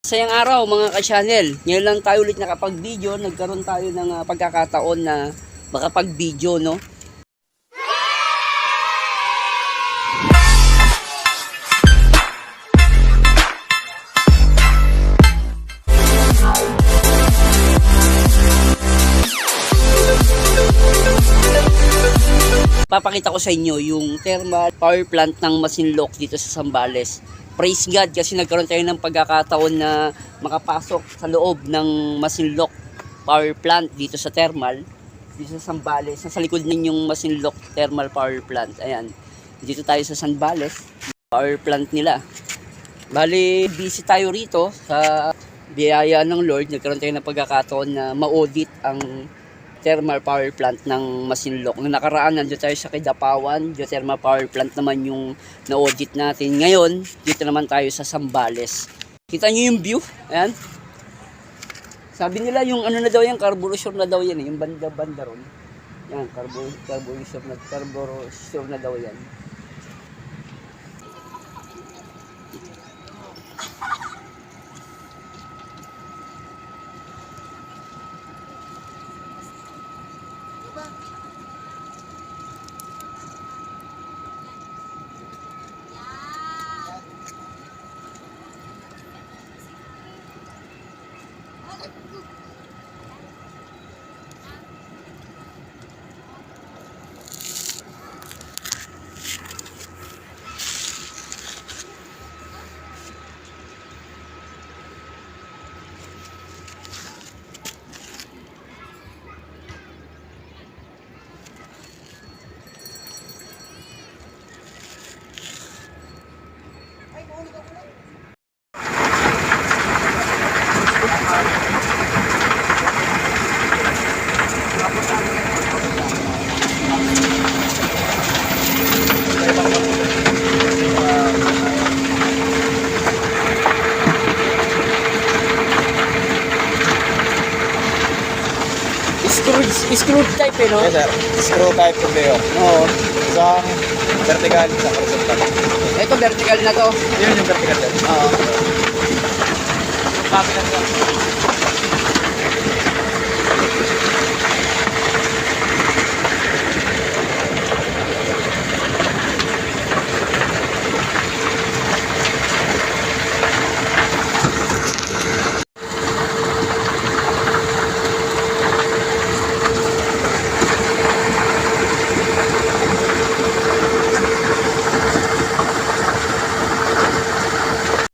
Sayang araw mga ka-channel. Ngayon lang tayo ulit nakapag-video. Nagkaroon tayo ng pagkakataon na makapag-video, no? Papakita ko sa inyo yung thermal power plant ng Masinloc dito sa Zambales. Praise God kasi nagkaroon tayo ng pagkakataon na makapasok sa loob ng Masinloc power plant dito sa thermal, dito sa Zambales. Sa likod ninyong Masinloc thermal power plant. Ayan, dito tayo sa Zambales, power plant nila. Bali, busy tayo rito sa biyaya ng Lord. Nagkaroon tayo ng pagkakataon na ma-audit ang thermal power plant ng Masinloc. Nung nakaraan, nandito tayo sa Kidapawan, geothermal power plant naman yung na-audit natin. Ngayon, dito naman tayo sa Zambales. Kita nyo yung view? Ayan. Sabi nila yung ano na daw yan, carburetor na daw yan, yung banda-banda ron. Yan, carburetor na daw yan. Screw type no? Yes sir, screw type conveyor. Oo. Isang vertical, isang horizontal. Ito vertical na to. Yun yung vertical sir. Oo. Bakit na sir?